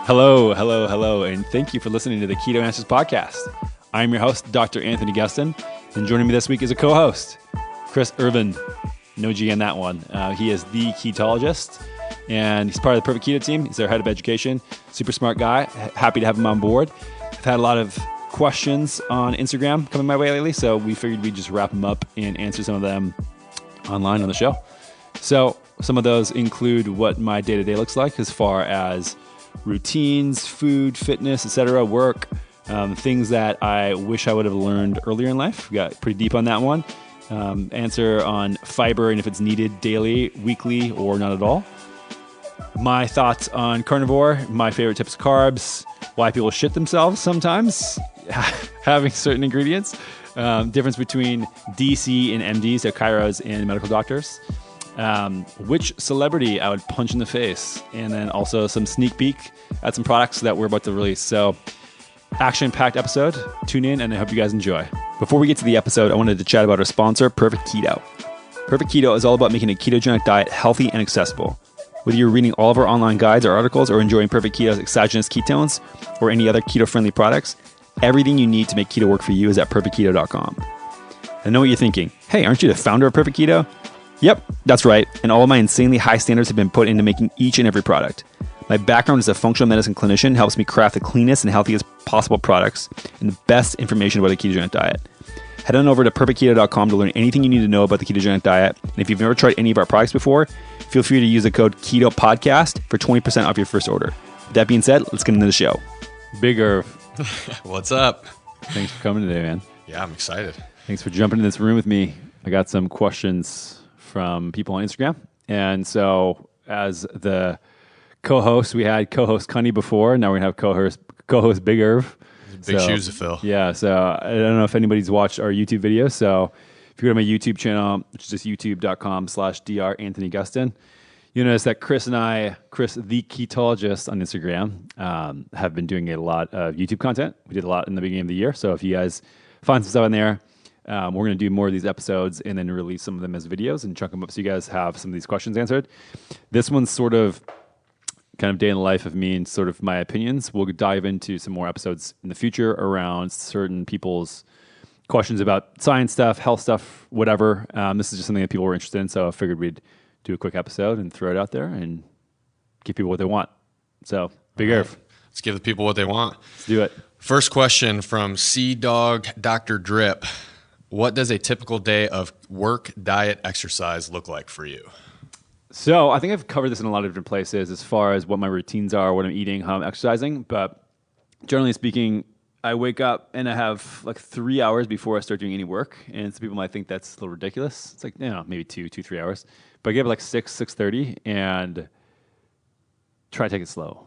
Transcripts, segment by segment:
Hello, hello, hello, and thank you for listening to the Keto Answers podcast. I'm your host, Dr. Anthony Gustin, and joining me this week is a co-host, Chris Irvin. No G on that one. He is the Ketologist, and he's part of the Perfect Keto team. He's their head of education. Super smart guy. Happy to have him on board. I've had a lot of questions on Instagram coming my way lately, so we figured we'd just wrap them up and answer some of them online on the show. So some of those include what my day-to-day looks like as far as routines, food, fitness, etc., work, things that I wish I would have learned earlier in life. We got pretty deep on that one. Answer on fiber and if it's needed daily, weekly, or not at all. My thoughts on carnivore, my favorite types of carbs, why people shit themselves sometimes, having certain ingredients, difference between DC and MD, so chiros and medical doctors. Which celebrity I would punch in the face, and then also some sneak peek at some products that we're about to release. So action-packed episode. Tune in, and I hope you guys enjoy. Before we get to the episode, I wanted to chat about our sponsor, Perfect Keto. Perfect Keto is all about making a ketogenic diet healthy and accessible. Whether you're reading all of our online guides or articles or enjoying Perfect Keto's exogenous ketones or any other keto-friendly products, everything you need to make keto work for you is at perfectketo.com. I know what you're thinking. Hey, aren't you the founder of Perfect Keto? Yep, that's right, and all of my insanely high standards have been put into making each and every product. My background as a functional medicine clinician helps me craft the cleanest and healthiest possible products and the best information about a ketogenic diet. Head on over to perfectketo.com to learn anything you need to know about the ketogenic diet, and if you've never tried any of our products before, feel free to use the code KETOPODCAST for 20% off your first order. With that being said, let's get into the show. Big Irv. What's up? Thanks for coming today, man. Yeah, I'm excited. Thanks for jumping in this room with me. I got some questions from people on Instagram. And so as the co-host, we had co-host Cunny before. Now we're going to have co-host Big Irv. Big shoes to fill. Yeah. So I don't know if anybody's watched our YouTube video. So if you go to my YouTube channel, which is just youtube.com/Dr. Anthony Gustin, you'll notice that Chris and I, Chris the Ketologist on Instagram, have been doing a lot of YouTube content. We did a lot in the beginning of the year. So if you guys find some stuff in there, we're going to do more of these episodes and then release some of them as videos and chunk them up so you guys have some of these questions answered. This one's sort of kind of day in the life of me and sort of my opinions. We'll dive into some more episodes in the future around certain people's questions about science stuff, health stuff, whatever. This is just something that people were interested in, so I figured we'd do a quick episode and throw it out there and give people what they want. So, Big Irv. Let's give the people what they want. Let's do it. First question from Sea-Dog Dr. Drip. What does a typical day of work, diet, exercise look like for you? So I think I've covered this in a lot of different places as far as what my routines are, what I'm eating, how I'm exercising. But generally speaking, I wake up and I have like 3 hours before I start doing any work. And some people might think that's a little ridiculous. It's like, maybe 3 hours. But I get up like 6:30 and try to take it slow.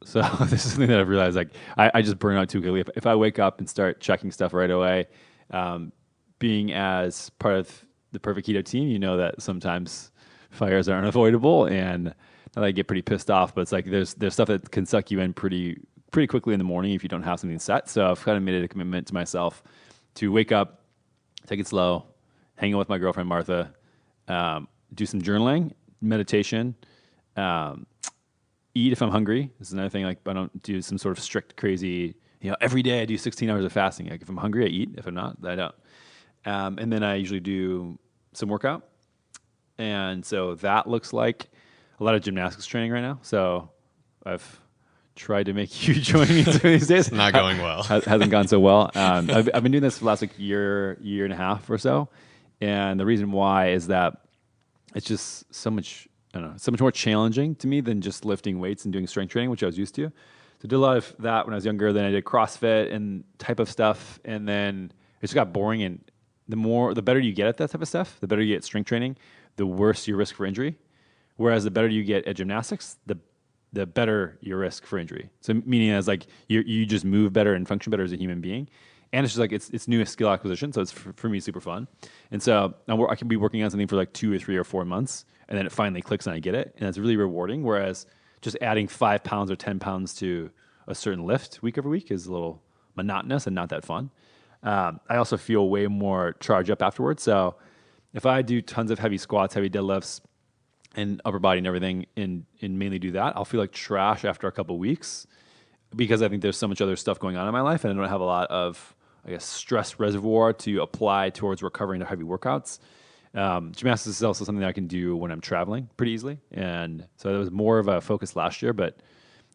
So this is something that I've realized, like I just burn out too quickly. If I wake up and start checking stuff right away, being as part of the Perfect Keto team, you know that sometimes fires are unavoidable, and not that I get pretty pissed off, but it's like there's stuff that can suck you in pretty quickly in the morning if you don't have something set. So I've kind of made it a commitment to myself to wake up, take it slow, hang out with my girlfriend Martha, do some journaling, meditation, eat if I'm hungry. This is another thing. Like I don't do some sort of strict, crazy. Every day I do 16 hours of fasting. Like if I'm hungry, I eat. If I'm not, I don't. And then I usually do some workout. And so that looks like a lot of gymnastics training right now. So I've tried to make you join me these days. Not going well. Hasn't gone so well. I've been doing this for the last year and a half or so. And the reason why is that it's just so much more challenging to me than just lifting weights and doing strength training, which I was used to. So I did a lot of that when I was younger. Then I did CrossFit and type of stuff. And then it just got boring. And the better you get at that type of stuff, the better you get at strength training, the worse your risk for injury. Whereas the better you get at gymnastics, the better your risk for injury. So meaning as like you just move better and function better as a human being. And it's just like it's new skill acquisition. So it's for me super fun. And so I can be working on something for like 2 or 3 or 4 months, and then it finally clicks and I get it. And it's really rewarding. Whereas just adding 5 pounds or 10 pounds to a certain lift week over week is a little monotonous and not that fun. I also feel way more charged up afterwards. So if I do tons of heavy squats, heavy deadlifts, and upper body and everything and mainly do that, I'll feel like trash after a couple of weeks because I think there's so much other stuff going on in my life and I don't have a lot of, I guess, stress reservoir to apply towards recovering to heavy workouts. Gymnastics is also something that I can do when I'm traveling pretty easily. And so that was more of a focus last year, but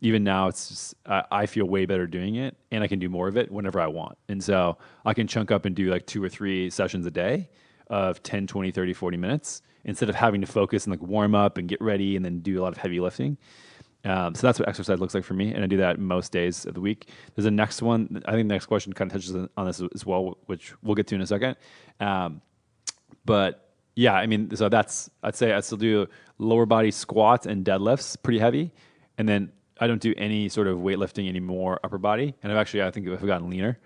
even now it's just, I feel way better doing it and I can do more of it whenever I want. And so I can chunk up and do like 2 or 3 sessions a day of 10, 20, 30, 40 minutes instead of having to focus and like warm up and get ready and then do a lot of heavy lifting. So that's what exercise looks like for me. And I do that most days of the week. There's a next one. I think the next question kind of touches on this as well, which we'll get to in a second. But yeah, I mean, so I'd say I still do lower body squats and deadlifts pretty heavy. And then I don't do any sort of weightlifting anymore, upper body. And I think I've gotten leaner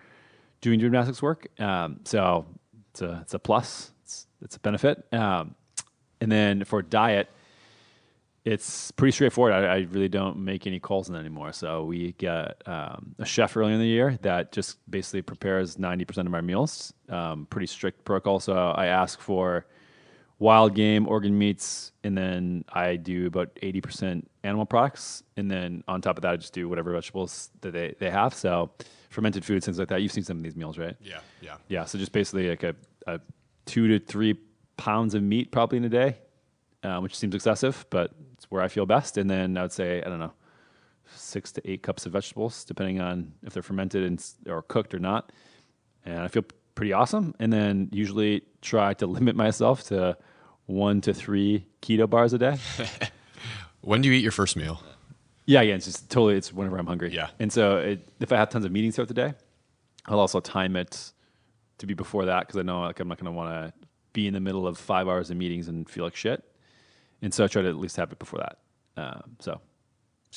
doing gymnastics work. So it's a plus. It's a benefit. And then for diet, it's pretty straightforward. I really don't make any calls in that anymore. So we get a chef earlier in the year that just basically prepares 90% of our meals. Pretty strict protocol. So I ask for wild game, organ meats, and then I do about 80% animal products. And then on top of that, I just do whatever vegetables that they have. So fermented foods, things like that. You've seen some of these meals, right? Yeah. So just basically like a 2 to 3 pounds of meat probably in a day, which seems excessive, but it's where I feel best. And then I would say, I don't know, 6 to 8 cups of vegetables, depending on if they're fermented or cooked or not. And I feel pretty awesome. And then usually try to limit myself to 1 to 3 keto bars a day. When do you eat your first meal? Yeah, it's whenever I'm hungry. Yeah. And so if I have tons of meetings throughout the day, I'll also time it to be before that because I know like I'm not going to want to be in the middle of 5 hours of meetings and feel like shit. And so I try to at least have it before that. So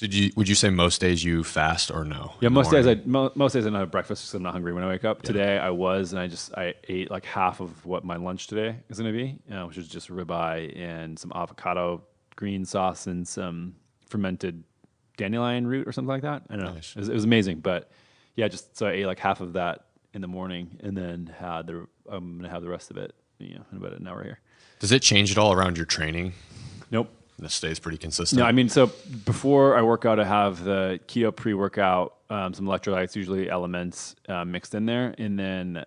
would you say most days you fast or no? Yeah, most days I don't have breakfast because I'm not hungry when I wake up. Yeah. Today I was, and I ate like half of what my lunch today is going to be, which is just ribeye and some avocado green sauce and some fermented dandelion root or something like that. I don't know. Nice. It was amazing, but yeah, so I ate like half of that in the morning, and then I'm gonna have the rest of it, in about an hour here. Does it change at all around your training? Nope. This stays pretty consistent. No, I mean, so before I work out, I have the keto pre-workout, some electrolytes, usually elements mixed in there. And then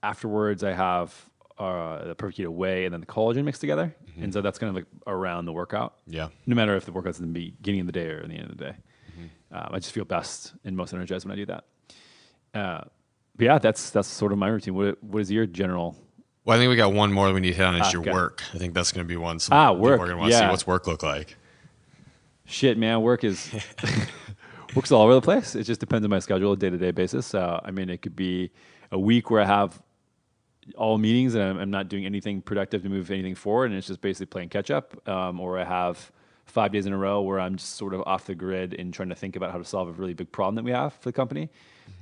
afterwards, I have the Perfect Keto whey and then the collagen mixed together. Mm-hmm. And so that's kind of like around the workout. Yeah. No matter if the workout's in the beginning of the day or in the end of the day. Mm-hmm. I just feel best and most energized when I do that. But yeah, that's sort of my routine. What is your general? Well, I think we got one more that we need to hit on is your work. I think that's going to be one. Work. People are going to want to see what's work look like. Shit, man. Work's all over the place. It just depends on my schedule, a day-to-day basis. So, I mean, it could be a week where I have all meetings and I'm not doing anything productive to move anything forward, and it's just basically playing catch-up. Or I have 5 days in a row where I'm just sort of off the grid and trying to think about how to solve a really big problem that we have for the company.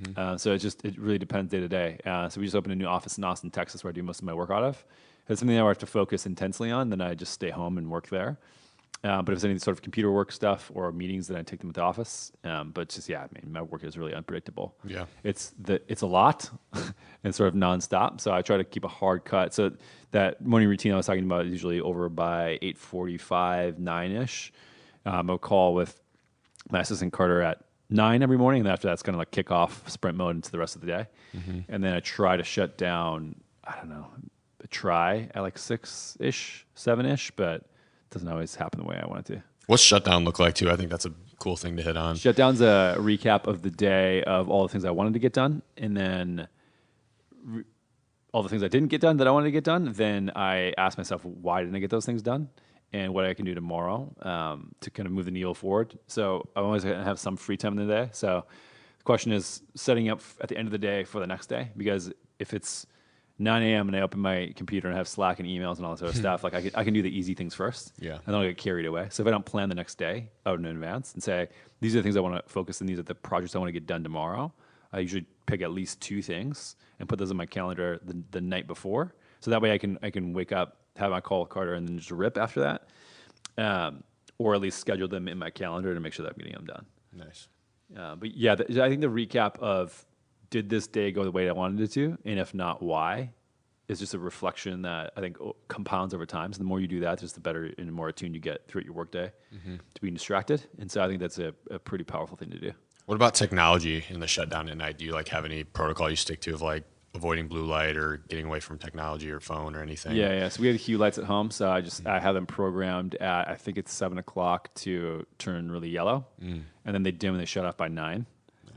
Mm-hmm. So it really depends day to day. So we just opened a new office in Austin, Texas, where I do most of my work out of. If it's something that I have to focus intensely on, then I just stay home and work there. But if it's any sort of computer work stuff or meetings, then I take them at the office. But just, I mean, my work is really unpredictable. Yeah. It's a lot and sort of nonstop. So I try to keep a hard cut. So that morning routine I was talking about is usually over by 8:45, 9-ish. I'll call with my assistant Carter at 9 every morning. And after that's kind of like kick off sprint mode into the rest of the day. Mm-hmm. And then I try to shut down, I don't know, try at like 6-ish, 7-ish, but it doesn't always happen the way I want it to. What's shutdown look like too? I think that's a cool thing to hit on. Shutdown's a recap of the day of all the things I wanted to get done. And then all the things I didn't get done that I wanted to get done. Then I ask myself, why didn't I get those things done? And what I can do tomorrow to kind of move the needle forward. So I'm always going to have some free time in the day. So the question is setting up at the end of the day for the next day. Because if it's 9 a.m. and I open my computer and have Slack and emails and all this other stuff, like I can do the easy things first. Yeah. And then I'll get carried away. So if I don't plan the next day out in advance and say, these are the things I want to focus on, these are the projects I want to get done tomorrow, I usually pick at least 2 things and put those on my calendar the night before. So that way I can wake up, have my call with Carter, and then just rip after that. Or at least schedule them in my calendar to make sure that I'm getting them done. Nice. But yeah, I think the recap of did this day go the way I wanted it to, and if not, why, is just a reflection that I think compounds over time. So the more you do that, just the better and more attuned you get throughout your workday to being distracted. And so I think that's a pretty powerful thing to do. What about technology in the shutdown at night? Do you like have any protocol you stick to of like avoiding blue light or getting away from technology or phone or anything? Yeah. So we have Hue lights at home. So I have them programmed at, I think it's 7:00 to turn really yellow. And then they dim and they shut off by 9.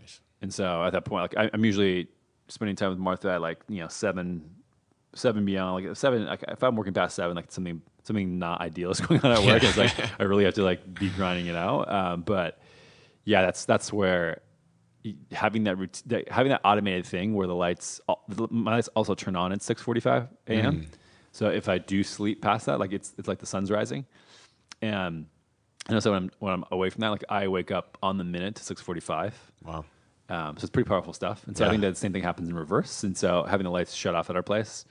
Nice. And so at that point, like I'm usually spending time with Martha at like, 7 beyond, like 7, like if I'm working past 7, like something not ideal is going on at work. It's like, I really have to like be grinding it out. But yeah, that's where having that automated thing where my lights also turn on at 6:45 a.m. So if I do sleep past that, like it's like the sun's rising. And so when I'm away from that, like I wake up on the minute to 6:45. Wow. So it's pretty powerful stuff. And so I think that the same thing happens in reverse. And so having the lights shut off at our place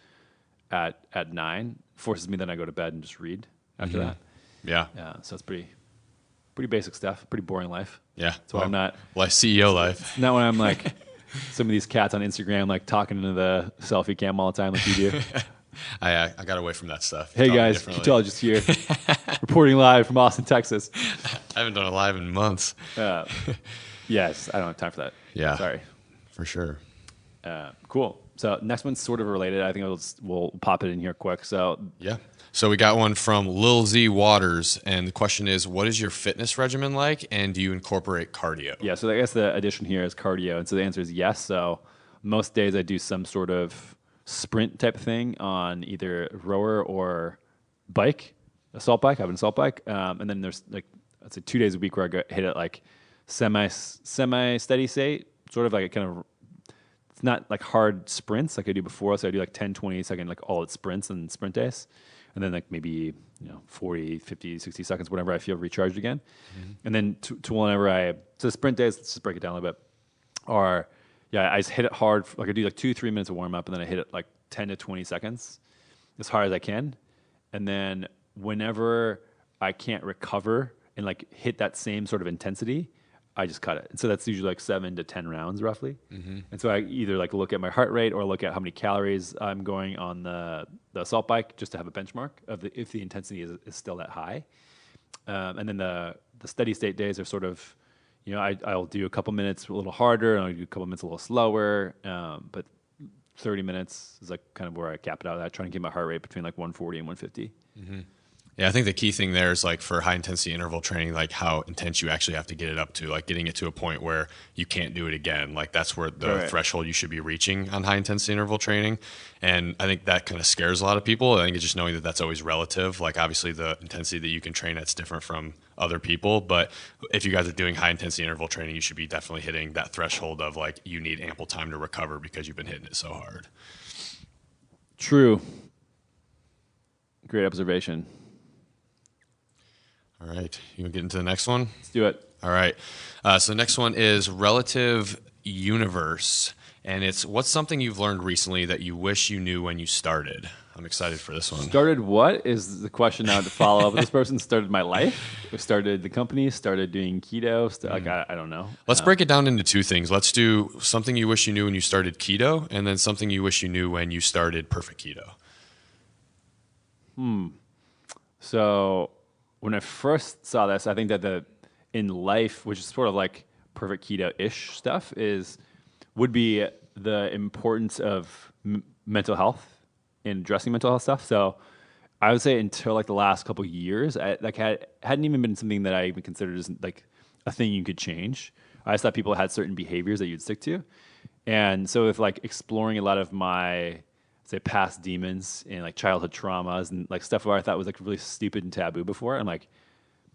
at 9 forces me then I go to bed and just read after that. Yeah. So it's pretty basic stuff, pretty boring life. Yeah. So I'm not like CEO life. not when I'm like some of these cats on Instagram, like talking into the selfie cam all the time like you do. I got away from that stuff. Hey guys, Ketologist here, reporting live from Austin, Texas. I haven't done a live in months. Yes, I don't have time for that. Yeah. Sorry. For sure. Cool. So next one's sort of related. I think we'll pop it in here quick. So yeah. So we got one from Lil Z Waters, and the question is, what is your fitness regimen like, and do you incorporate cardio? Yeah. So I guess the addition here is cardio, and so the answer is yes. So most days I do some sort of sprint type thing on either rower or bike, assault bike. I have an assault bike, and then there's like I'd say 2 days a week where I hit it like semi steady state, sort of like a kind of. It's not like hard sprints like I do before. So I do like 10, 20 second, like all its sprints and sprint days. And then like maybe, 40, 50, 60 seconds, whenever I feel recharged again. And then to whenever so sprint days, let's just break it down a little bit. I just hit it hard. Like I do like 2-3 minutes of warm up and then I hit it like 10 to 20 seconds as hard as I can. And then whenever I can't recover and like hit that same sort of intensity, I just cut it. And so that's usually like 7 to 10 rounds roughly. And so I either like look at my heart rate or look at how many calories I'm going on the assault bike just to have a benchmark of if the intensity is still that high. And then the steady state days are sort of, I'll do a couple minutes a little harder and I'll do a couple minutes a little slower. But 30 minutes is like kind of where I cap it out at, trying to get my heart rate between like 140 and 150. Yeah, I think the key thing there is like for high intensity interval training, like how intense you actually have to get it up to, like getting it to a point where you can't do it again. Like that's where the threshold you should be reaching on high intensity interval training. And I think that kind of scares a lot of people. I think it's just knowing that that's always relative. Like obviously the intensity that you can train at's different from other people. But if you guys are doing high intensity interval training, you should be definitely hitting that threshold of like you need ample time to recover because you've been hitting it so hard. True. Great observation. All right. You want to get into the next one? Let's do it. All right. So the next one is relative universe. And it's what's something you've learned recently that you wish you knew when you started? I'm excited for this one. Started what is the question now to follow up. This person started my life, started the company, started doing keto. I don't know. Let's break it down into two things. Let's do something you wish you knew when you started keto, and then something you wish you knew when you started Perfect Keto. So when I first saw this, I think that in life, which is sort of like Perfect Keto-ish stuff, would be the importance of mental health and addressing mental health stuff. So I would say until like the last couple of years, hadn't even been something that I even considered as like a thing you could change. I just thought people had certain behaviors that you'd stick to. And so with like exploring a lot of my, say, past demons and like childhood traumas and like stuff where I thought was like really stupid and taboo before, I'm like,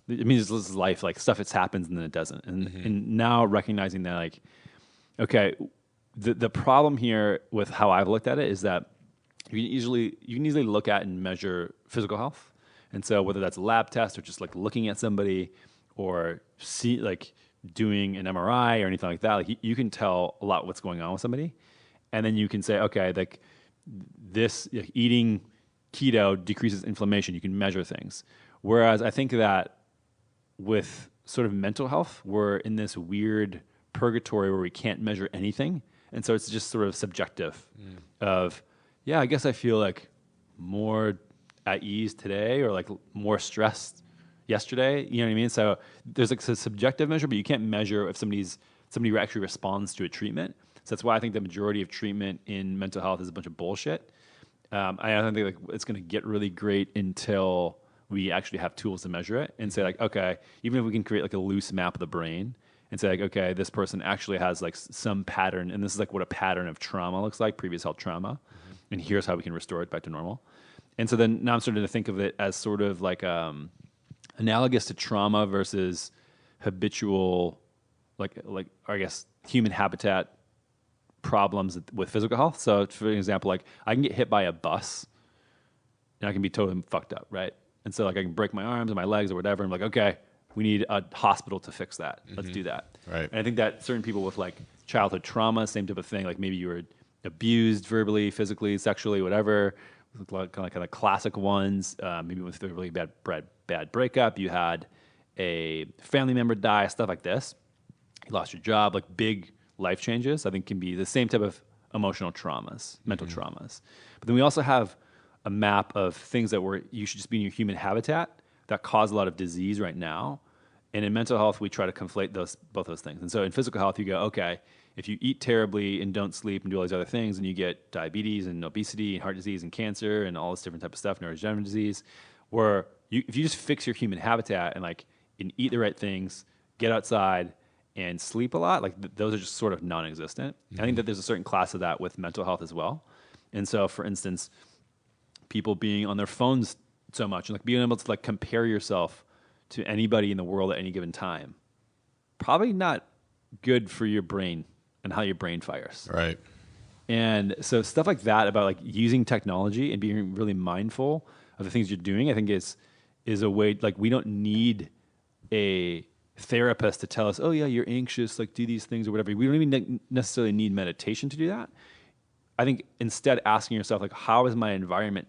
I mean, this is life, like stuff that happens and then it doesn't. And now recognizing that like, okay, the problem here with how I've looked at it is that you can easily look at and measure physical health. And so whether that's a lab test or just like looking at somebody or doing an MRI or anything like that, like you can tell a lot what's going on with somebody. And then you can say, okay, like this eating keto decreases inflammation. You can measure things. Whereas I think that with sort of mental health, we're in this weird purgatory where we can't measure anything. And so it's just sort of subjective of, Yeah, I guess I feel like more at ease today or like more stressed yesterday. You know what I mean? So there's like a subjective measure, but you can't measure if somebody actually responds to a treatment. So that's why I think the majority of treatment in mental health is a bunch of bullshit. I don't think like it's going to get really great until we actually have tools to measure it and say like, okay, even if we can create like a loose map of the brain and say like, okay, this person actually has like some pattern, and this is like what a pattern of trauma looks like, previous health trauma, and here's how we can restore it back to normal. And so then now I'm starting to think of it as sort of like analogous to trauma versus habitual, like I guess human habitat problems with physical health. So for example, like I can get hit by a bus and I can be totally fucked up, right? And so like I can break my arms and my legs or whatever. I'm like, okay, we need a hospital to fix that. Let's do that. Right. And I think that certain people with like childhood trauma, same type of thing, like maybe you were abused verbally, physically, sexually, whatever, like kind of classic ones, maybe with a really bad breakup, you had a family member die, stuff like this. You lost your job, like big life changes, I think can be the same type of emotional traumas, mental traumas. But then we also have a map of things that you should just be in your human habitat that cause a lot of disease right now. And in mental health, we try to conflate both those things. And so in physical health, you go, okay, if you eat terribly and don't sleep and do all these other things, and you get diabetes and obesity and heart disease and cancer and all this different type of stuff, neurodegenerative disease, where if you just fix your human habitat and eat the right things, get outside and sleep a lot, like those are just sort of non-existent. I think that there's a certain class of that with mental health as well. And so, for instance, people being on their phones so much and like being able to like compare yourself to anybody in the world at any given time, probably not good for your brain and how your brain fires. Right. And so stuff like that about like using technology and being really mindful of the things you're doing, I think is a way, like we don't need a therapist to tell us, oh yeah, you're anxious, like do these things or whatever. We don't even necessarily need meditation to do that. I think instead asking yourself like, how is my environment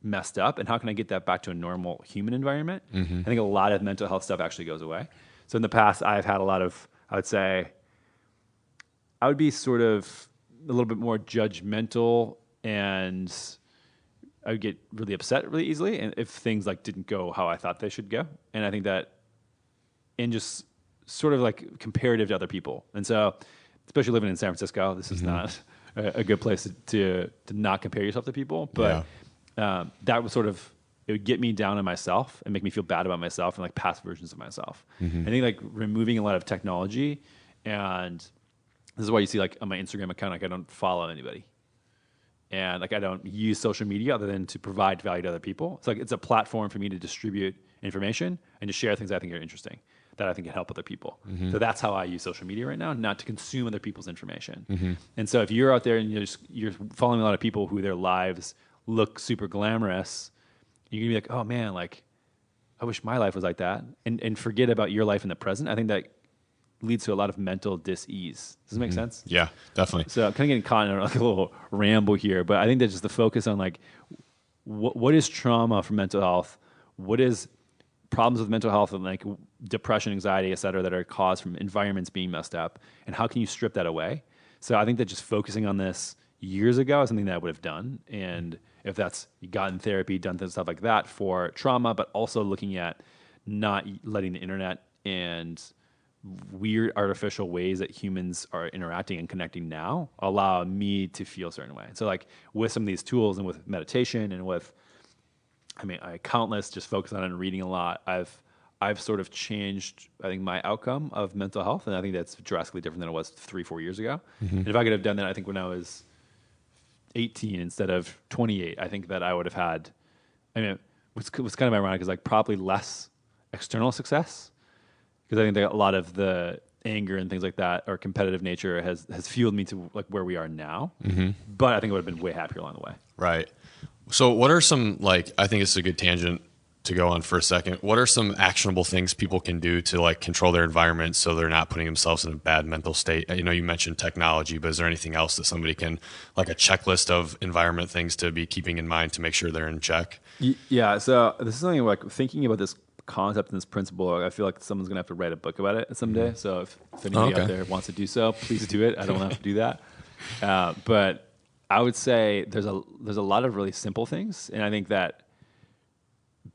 messed up and how can I get that back to a normal human environment? I think a lot of mental health stuff actually goes away. So in the past, I've had a lot of, I would say, I would be sort of a little bit more judgmental and I would get really upset really easily and if things like didn't go how I thought they should go. And I think that and just sort of like comparative to other people. And so, especially living in San Francisco, this is not a good place to not compare yourself to people. But that was sort of, it would get me down on myself and make me feel bad about myself and like past versions of myself. I think like removing a lot of technology, and this is why you see like on my Instagram account, like I don't follow anybody. And like I don't use social media other than to provide value to other people. It's like it's a platform for me to distribute information and to share things I think are interesting, that I think can help other people. So that's how I use social media right now, not to consume other people's information. And so if you're out there and you're following a lot of people who their lives look super glamorous, you're gonna be like, oh man, like I wish my life was like that, and forget about your life in the present. I think that leads to a lot of mental dis-ease. Does it make sense? Yeah, definitely. So I'm kind of getting caught in like a little ramble here, but I think that just the focus on like what is trauma for mental health, what is problems with mental health and like depression, anxiety, et cetera, that are caused from environments being messed up, and how can you strip that away? So I think that just focusing on this years ago is something that I would have done. And if that's gotten therapy, done stuff like that for trauma, but also looking at not letting the internet and weird artificial ways that humans are interacting and connecting now allow me to feel a certain way. So like with some of these tools and with meditation and with I countless just focus on it and reading a lot. I've sort of changed, I think, my outcome of mental health, and I think that's drastically different than it was 3-4 years ago. And if I could have done that, I think when I was 18 instead of 28, I think that I would have had. What's kind of ironic is like probably less external success, because I think that a lot of the anger and things like that, or competitive nature, has fueled me to like where we are now. But I think I would have been way happier along the way. Right. So what are some, like, I think it's a good tangent to go on for a second. What are some actionable things people can do to like control their environment so they're not putting themselves in a bad mental state? You know, you mentioned technology, but is there anything else that somebody can, like a checklist of environment things to be keeping in mind to make sure they're in check? Yeah. So this is something like thinking about this concept and this principle. I feel like someone's going to have to write a book about it someday. So if anybody out there wants to do so, please do it. I don't have to do that. But I would say there's a lot of really simple things, and I think that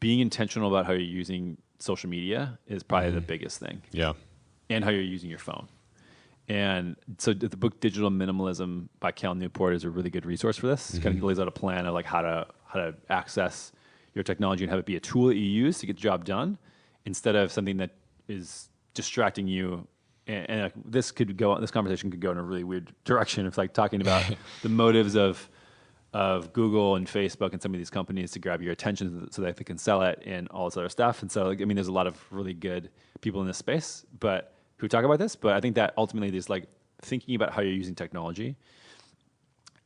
being intentional about how you're using social media is probably the biggest thing. Yeah. And how you're using your phone. And so the book Digital Minimalism by Cal Newport is a really good resource for this. It kind of lays out a plan of like how to access your technology and have it be a tool that you use to get the job done instead of something that is distracting you. And like this conversation could go in a really weird direction. It's like talking about the motives of Google and Facebook and some of these companies to grab your attention so that they can sell it and all this other stuff. And so, like, I mean, there's a lot of really good people in this space, but who talk about this. But I think that ultimately there's like thinking about how you're using technology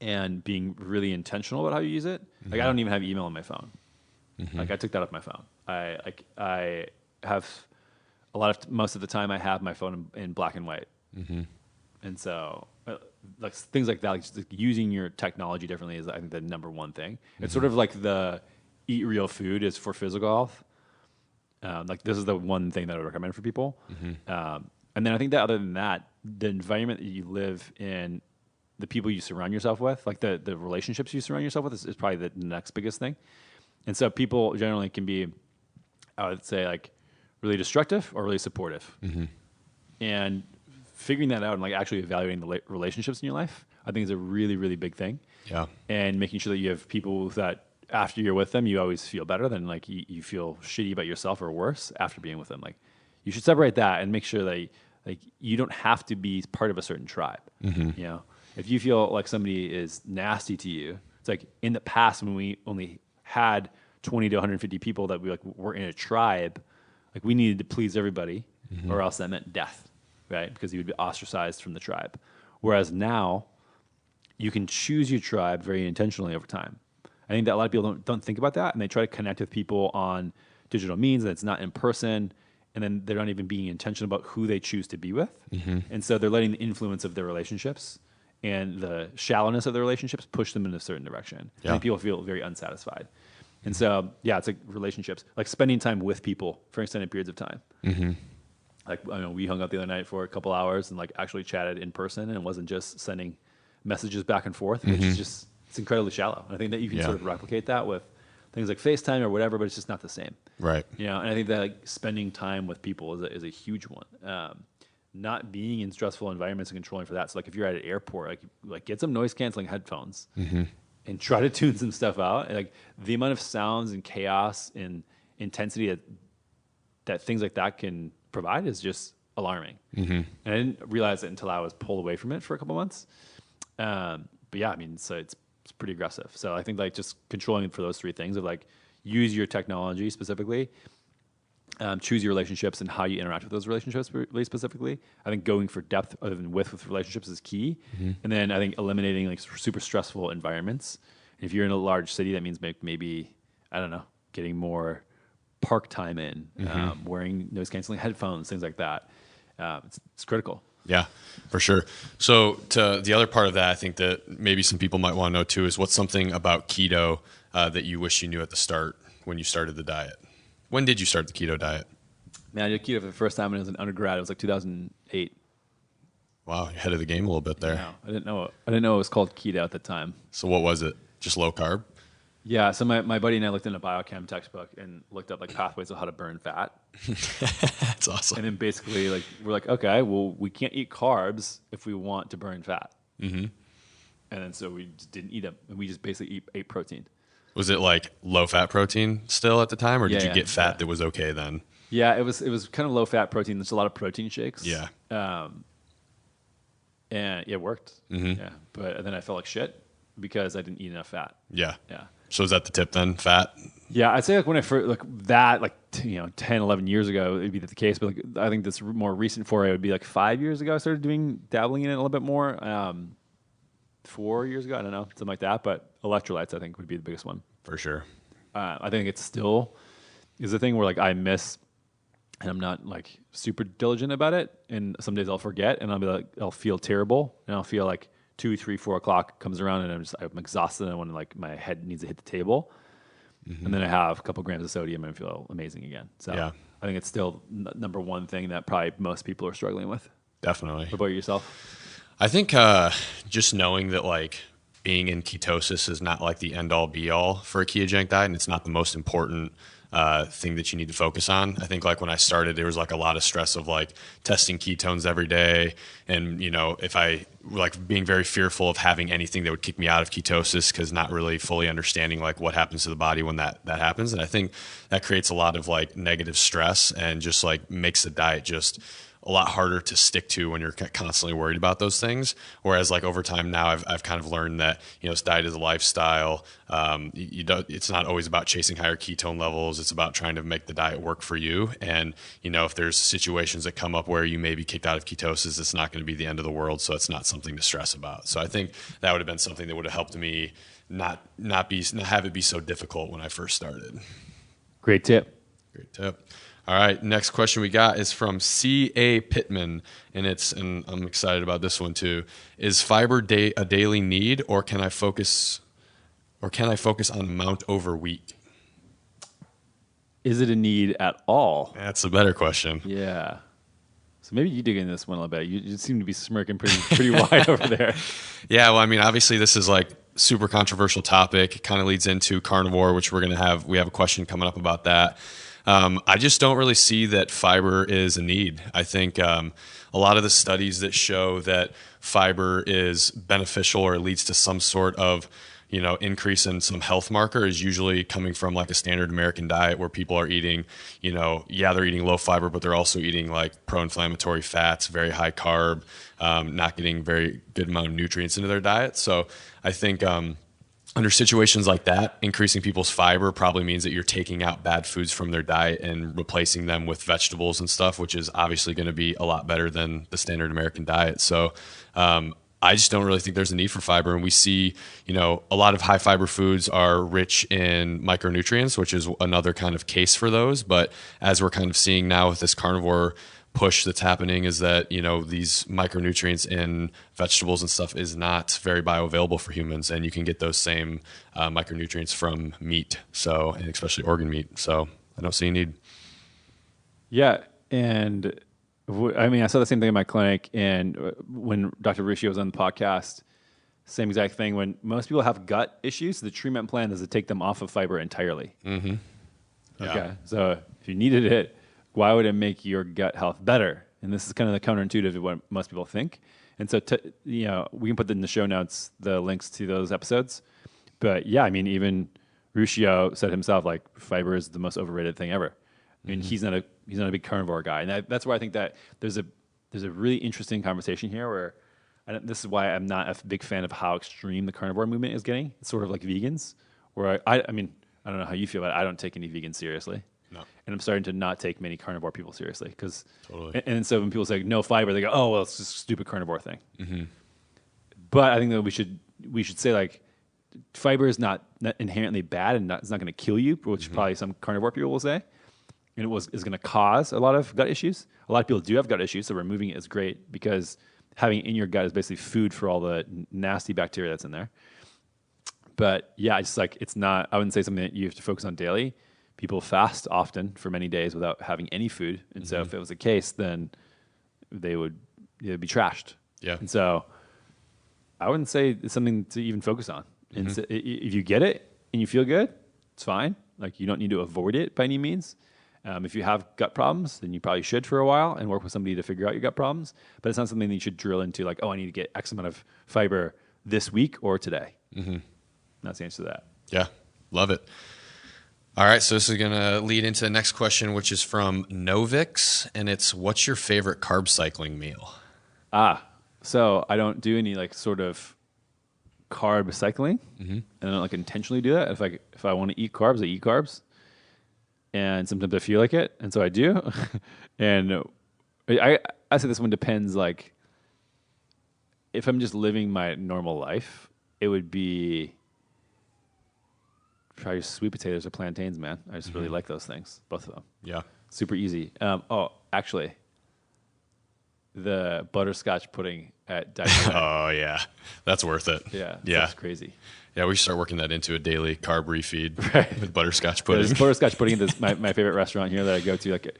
and being really intentional about how you use it. Like I don't even have email on my phone. Like I took that off my phone. I have most of the time I have my phone in black and white. And so like things like that, like just like using your technology differently is I think the number one thing. It's sort of like the eat real food is for physical health. Like this is the one thing that I would recommend for people. And then I think that other than that, the environment that you live in, the people you surround yourself with, like the relationships you surround yourself with is probably the next biggest thing. And so people generally can be, I would say, like really destructive or really supportive. And figuring that out and like actually evaluating the relationships in your life, I think is a really, really big thing. Yeah. And making sure that you have people that after you're with them, you always feel better than like you feel shitty about yourself or worse after being with them. Like you should separate that and make sure that like you don't have to be part of a certain tribe. You know, if you feel like somebody is nasty to you, it's like in the past when we only had 20 to 150 people that we like were in a tribe, like we needed to please everybody or else that meant death, right? Because you would be ostracized from the tribe. Whereas now you can choose your tribe very intentionally over time. I think that a lot of people don't think about that, and they try to connect with people on digital means that it's not in person, and then they're not even being intentional about who they choose to be with. And so they're letting the influence of their relationships and the shallowness of their relationships push them in a certain direction. Yeah. And people feel very unsatisfied. And so, yeah, it's like relationships, like spending time with people for extended periods of time. Like, I know we hung out the other night for a couple hours and like actually chatted in person, and it wasn't just sending messages back and forth, which is just, it's incredibly shallow. And I think that you can sort of replicate that with things like FaceTime or whatever, but it's just not the same. Right. You know, and I think that like spending time with people is a huge one. Not being in stressful environments and controlling for that. So like if you're at an airport, like get some noise canceling headphones and try to tune some stuff out. And like the amount of sounds and chaos and intensity that things like that can provide is just alarming. And I didn't realize it until I was pulled away from it for a couple months. But yeah, I mean, so it's pretty aggressive. So I think like just controlling for those three things of like use your technology specifically, choose your relationships and how you interact with those relationships really specifically. I think going for depth other than width with relationships is key. And then I think eliminating like super stressful environments. And if you're in a large city, that means maybe, I don't know, getting more park time in, wearing noise canceling headphones, things like that. It's critical. Yeah, for sure. So to the other part of that, I think that maybe some people might want to know too, is what's something about keto that you wish you knew at the start when you started the diet? When did you start the keto diet? Man, I did keto for the first time when I was an undergrad. It was like 2008. Wow, you're ahead of the game a little bit there. No, I didn't know it was called keto at the time. So what was it? Just low carb? Yeah, so my buddy and I looked in a biochem textbook and looked up like pathways of how to burn fat. That's awesome. And then basically like we're like, okay, well we can't eat carbs if we want to burn fat. And then so we just didn't eat them, and we just basically ate protein. Was it like low fat protein still at the time, or did you get fat that was okay then? Yeah, it was kind of low fat protein. There's a lot of protein shakes. Yeah. And it worked. Yeah, but then I felt like shit because I didn't eat enough fat. Yeah. Yeah. So is that the tip then? Fat? Yeah, I'd say like when I first, like that, like, 10, 11 years ago, it'd be the case. But like, I think this more recent foray would be like 5 years ago. I started dabbling in it a little bit more. 4 years ago, I don't know, something like that. But electrolytes, I think, would be the biggest one. For sure. I think it still is a thing where like I miss, and I'm not like super diligent about it. And some days I'll forget, and I'll be like, I'll feel terrible, and I'll feel like 2, 3, 4 o'clock comes around, and I'm exhausted, and I want to like my head needs to hit the table, and then I have a couple grams of sodium and I feel amazing again. So yeah. I think it's still number one thing that probably most people are struggling with. Definitely. What about yourself? I think just knowing that like being in ketosis is not like the end all be all for a ketogenic diet, and it's not the most important thing that you need to focus on. I think like when I started, there was like a lot of stress of like testing ketones every day. And, you know, if I like being very fearful of having anything that would kick me out of ketosis, because not really fully understanding like what happens to the body when that happens. And I think that creates a lot of like negative stress and just like makes the diet just a lot harder to stick to when you're constantly worried about those things. Whereas like over time now, I've kind of learned that, you know, this diet is a lifestyle. It's not always about chasing higher ketone levels. It's about trying to make the diet work for you. And, you know, if there's situations that come up where you may be kicked out of ketosis, it's not going to be the end of the world. So it's not something to stress about. So I think that would have been something that would have helped me not have it be so difficult when I first started. Great tip. Great tip. All right, next question we got is from C.A. Pittman, and I'm excited about this one too. Is fiber a daily need, or can I focus on amount over week? Is it a need at all? That's a better question. Yeah. So maybe you dig into this one a little bit. You seem to be smirking pretty wide over there. Yeah, well, I mean, obviously this is like super controversial topic. It kind of leads into carnivore, which we have a question coming up about that. I just don't really see that fiber is a need. I think a lot of the studies that show that fiber is beneficial or leads to some sort of, you know, increase in some health marker is usually coming from like a standard American diet where people are eating, you know, they're eating low fiber, but they're also eating like pro-inflammatory fats, very high carb, not getting very good amount of nutrients into their diet. So I think under situations like that, increasing people's fiber probably means that you're taking out bad foods from their diet and replacing them with vegetables and stuff, which is obviously going to be a lot better than the standard American diet. So I just don't really think there's a need for fiber. And we see, you know, a lot of high fiber foods are rich in micronutrients, which is another kind of case for those. But as we're kind of seeing now with this carnivore push that's happening, is that, you know, these micronutrients in vegetables and stuff is not very bioavailable for humans, and you can get those same micronutrients from meat, so, and especially organ meat. So I don't see a need. Yeah, and I mean, I saw the same thing in my clinic, and when Dr. Ruscio was on the podcast, same exact thing. When most people have gut issues, the treatment plan is to take them off of fiber entirely. Mm-hmm. Yeah. Okay, so if you needed it, why would it make your gut health better? And this is kind of the counterintuitive of what most people think. And so, you know, we can put in the show notes the links to those episodes. But yeah, I mean, even Ruscio said himself, like, fiber is the most overrated thing ever. I mean, he's not a big carnivore guy, and that's where I think that there's a really interesting conversation here. Where this is why I'm not a big fan of how extreme the carnivore movement is getting. It's sort of like vegans, where I mean, I don't know how you feel, but I don't take any vegans seriously. No. And I'm starting to not take many carnivore people seriously because, totally. And so when people say no fiber, they go, oh, well, it's just a stupid carnivore thing. Mm-hmm. But I think that we should say, like, fiber is not inherently bad, and it's not going to kill you, which probably some carnivore people will say. And is going to cause a lot of gut issues. A lot of people do have gut issues, so removing it is great because having it in your gut is basically food for all the nasty bacteria that's in there. But yeah, it's like, it's not, I wouldn't say something that you have to focus on daily. People fast often for many days without having any food. And so if it was the case, then they'd be trashed. Yeah. And so I wouldn't say it's something to even focus on. And so if you get it and you feel good, it's fine. Like, you don't need to avoid it by any means. If you have gut problems, then you probably should for a while and work with somebody to figure out your gut problems. But it's not something that you should drill into, like, oh, I need to get X amount of fiber this week or today. Mm-hmm. That's the answer to that. Yeah, love it. All right, so this is going to lead into the next question, which is from Novix, and it's, what's your favorite carb cycling meal? So I don't do any, like, sort of carb cycling, and I don't, like, intentionally do that. If I want to eat carbs, I eat carbs. And sometimes I feel like it, and so I do. And I say this one depends, like, if I'm just living my normal life, it would be probably sweet potatoes or plantains, man. I just really like those things, both of them. Yeah. Super easy. Actually, the butterscotch pudding at Diet. Oh, yeah. That's worth it. Yeah. That's crazy. Yeah, we should start working that into a daily carb refeed with butterscotch pudding. There's butterscotch pudding at my favorite restaurant here that I go to, like,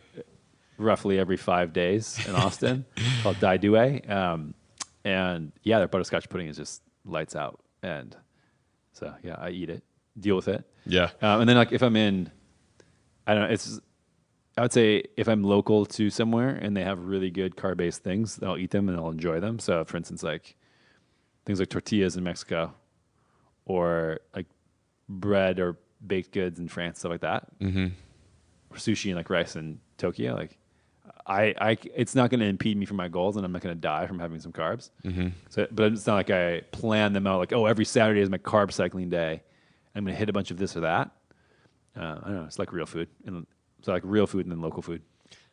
roughly every 5 days in Austin called Dai Due. And yeah, their butterscotch pudding is just lights out. And so, yeah, I eat it, deal with it. Yeah. And then like if I'm in, I don't know, I would say if I'm local to somewhere and they have really good carb-based things, then I'll eat them and I'll enjoy them. So for instance, like things like tortillas in Mexico or like bread or baked goods in France, stuff like that. Mm-hmm. Or sushi and like rice in Tokyo. Like it's not going to impede me from my goals and I'm not going to die from having some carbs. Mm-hmm. So, but it's not like I plan them out like, oh, every Saturday is my carb cycling day. I'm going to hit a bunch of this or that. I don't know. It's like real food. And so like real food and then local food.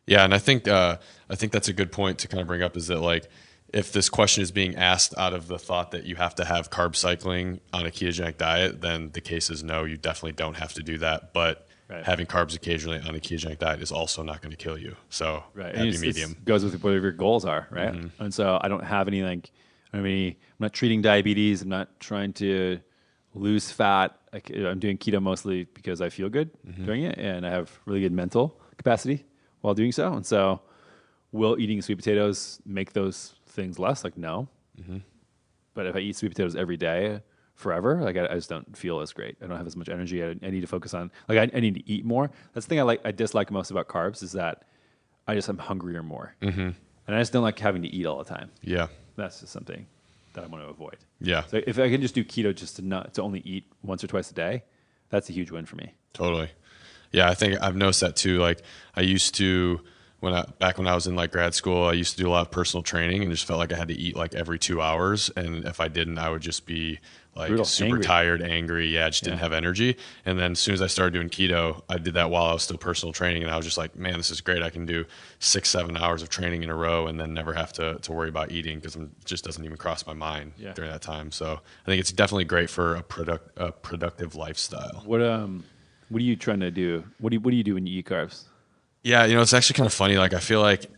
Yeah, and I think that's a good point to kind of bring up is that like if this question is being asked out of the thought that you have to have carb cycling on a ketogenic diet, then the case is no, you definitely don't have to do that. But having carbs occasionally on a ketogenic diet is also not going to kill you. So happy medium. It goes with whatever your goals are, right? Mm-hmm. And so I don't have any I'm not treating diabetes. I'm not trying to lose fat. I'm doing keto mostly because I feel good doing it, and I have really good mental capacity while doing so. And so, will eating sweet potatoes make those things less? Like, no. Mm-hmm. But if I eat sweet potatoes every day forever, like I just don't feel as great. I don't have as much energy. I need to focus on I need to eat more. That's the thing I dislike most about carbs is that I'm hungrier more, and I just don't like having to eat all the time. Yeah, that's just something that I want to avoid. Yeah. So if I can just do keto just to only eat once or twice a day, that's a huge win for me. Totally. Yeah, I think I've noticed that too. Like I used to back when I was in like grad school, I used to do a lot of personal training and just felt like I had to eat like every 2 hours, and if I didn't, I would just be like super tired, angry. Yeah, I just didn't have energy. And then as soon as I started doing keto, I did that while I was still personal training, and I was just like, man, this is great. I can do 6-7 hours of training in a row and then never have to worry about eating because it just doesn't even cross my mind during that time. So I think it's definitely great for a productive lifestyle. What are you trying to do? What do you do when you eat carbs? Yeah, it's actually kind of funny. Like I feel like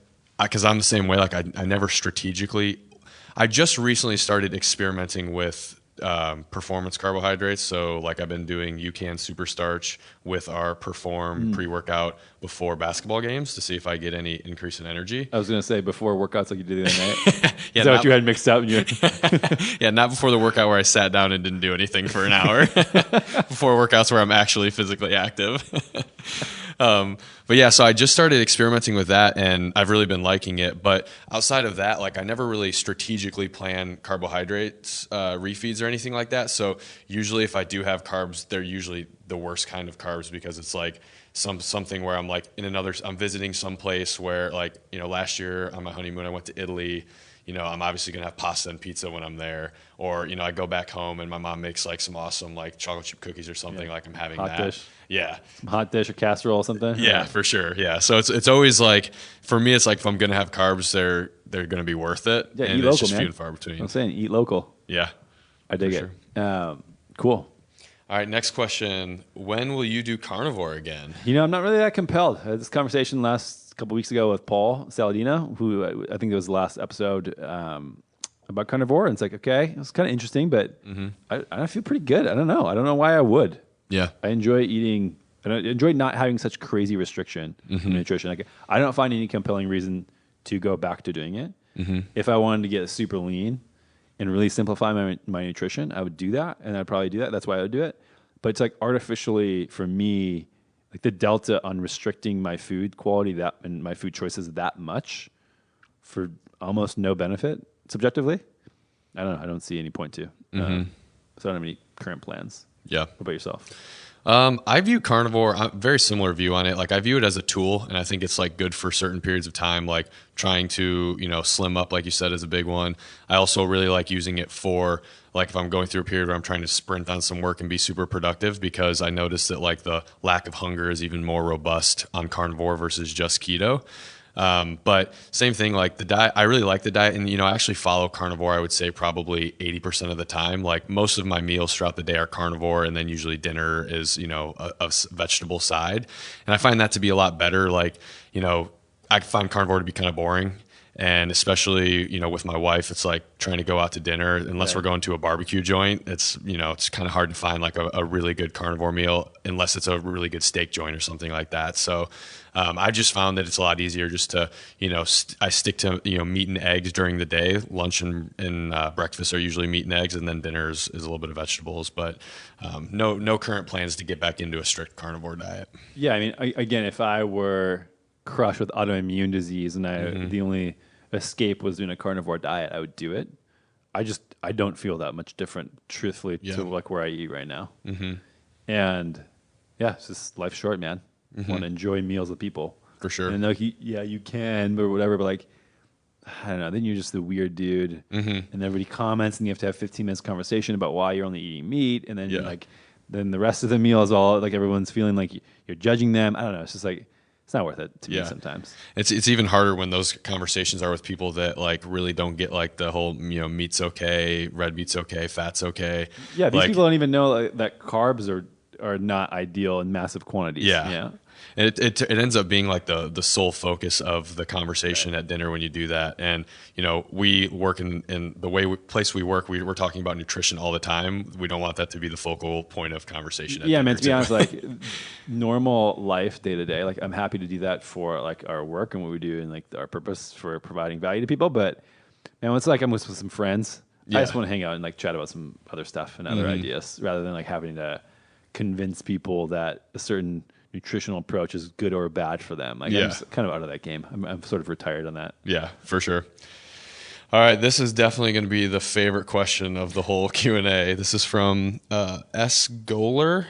because I'm the same way. Like I never strategically. I just recently started experimenting with performance carbohydrates. So like I've been doing UCAN super starch with our Perform pre-workout before basketball games to see if I get any increase in energy. I was going to say before workouts like you did the other night. Is that what you had mixed up? Yeah, not before the workout where I sat down and didn't do anything for an hour. Before workouts where I'm actually physically active. But yeah, so I just started experimenting with that and I've really been liking it. But outside of that, like I never really strategically plan carbohydrates, refeeds or anything like that. So usually if I do have carbs, they're usually the worst kind of carbs because it's like something where I'm like I'm visiting some place where like, last year on my honeymoon, I went to Italy. I'm obviously going to have pasta and pizza when I'm there. Or, I go back home and my mom makes like some awesome like chocolate chip cookies or something, like I'm having hot that. Dish. Yeah. Some hot dish or casserole or something. Yeah, for sure. Yeah. So it's always like, for me, it's like if I'm going to have carbs, they're going to be worth it. Yeah, and eat it's local, just man. few and far between. I'm saying eat local. Yeah. I dig it. Sure. Cool. All right, next question. When will you do carnivore again? I'm not really that compelled. I had this conversation last couple weeks ago with Paul Saladino, who I think it was the last episode about carnivore. And it's like, okay, it's kind of interesting, but I feel pretty good. I don't know why I would. Yeah. I enjoy eating. I enjoy not having such crazy restriction in nutrition. Like, I don't find any compelling reason to go back to doing it. If I wanted to get super lean and really simplify my nutrition, I would do that, and I'd probably do that. That's why I would do it. But it's like artificially for me, like the delta on restricting my food quality and my food choices that much for almost no benefit subjectively. I don't know. I don't see any point to. So I don't have any current plans. Yeah. What about yourself? I view carnivore, very similar view on it. Like I view it as a tool, and I think it's like good for certain periods of time, like trying to, slim up, like you said, is a big one. I also really like using it for like if I'm going through a period where I'm trying to sprint on some work and be super productive, because I noticed that like the lack of hunger is even more robust on carnivore versus just keto. But same thing, like the diet, I really like the diet, and I actually follow carnivore, I would say probably 80% of the time. Like most of my meals throughout the day are carnivore, and then usually dinner is, a vegetable side. And I find that to be a lot better. Like, I find carnivore to be kind of boring. And especially, with my wife, it's like trying to go out to dinner, unless we're going to a barbecue joint, it's kind of hard to find like a really good carnivore meal unless it's a really good steak joint or something like that. So I just found that it's a lot easier just to, I stick to, meat and eggs during the day. Lunch and breakfast are usually meat and eggs, and then dinner is a little bit of vegetables. But no current plans to get back into a strict carnivore diet. Yeah, I mean, again, if I were crushed with autoimmune disease and the only escape was doing a carnivore diet, I would do it. I don't feel that much different, truthfully, to like where I eat right now. And yeah, it's just life's short, man. Want to enjoy meals with people for sure. And like, you can, or whatever. But like, I don't know. Then you're just the weird dude, and everybody comments, and you have to have 15 minutes conversation about why you're only eating meat, and then then the rest of the meal is all like everyone's feeling like you're judging them. I don't know. It's just like, it's not worth it to me sometimes. It's even harder when those conversations are with people that like really don't get like the whole, meat's okay, red meat's okay, fat's okay. Yeah, these people don't even know that carbs are not ideal in massive quantities. Yeah. And it ends up being like the sole focus of the conversation at dinner when you do that. And, we work in the place we work, we're talking about nutrition all the time. We don't want that to be the focal point of conversation. Yeah, man, to be honest, like normal life day to day, like I'm happy to do that for like our work and what we do and like our purpose for providing value to people. But it's like I'm with some friends. I just want to hang out and like chat about some other stuff and other ideas rather than like having to convince people that a certain nutritional approach is good or bad for them. Like I'm just kind of out of that game. I'm sort of retired on that. Yeah, for sure. All right, this is definitely going to be the favorite question of the whole Q&A. This is from S. Goler.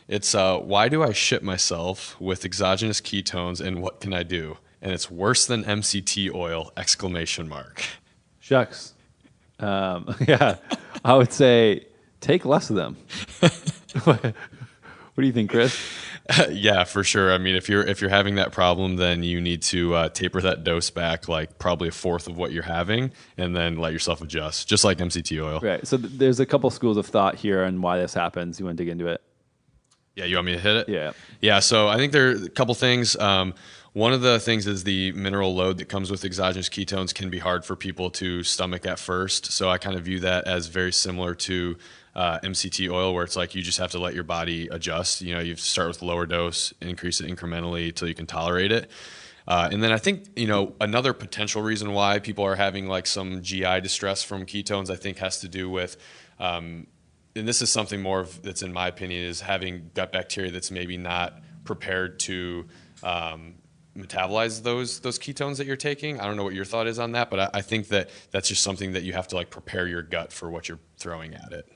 It's why do I shit myself with exogenous ketones and what can I do? And it's worse than MCT oil! ! Shucks. I would say take less of them. What do you think, Chris? Yeah, for sure. I mean, if you're having that problem, then you need to taper that dose back, like probably a fourth of what you're having, and then let yourself adjust, just like MCT oil. Right. So there's a couple schools of thought here on why this happens. You want to dig into it? Yeah, you want me to hit it? Yeah. Yeah. So I think there are a couple things. One of the things is the mineral load that comes with exogenous ketones can be hard for people to stomach at first. So I kind of view that as very similar to MCT oil, where it's like you just have to let your body adjust. You start with a lower dose, increase it incrementally till you can tolerate it. And then I think, another potential reason why people are having like some GI distress from ketones, I think has to do with, and this is something more of that's in my opinion, is having gut bacteria that's maybe not prepared to metabolize those ketones that you're taking. I don't know what your thought is on that, but I think that's just something that you have to like prepare your gut for what you're throwing at it.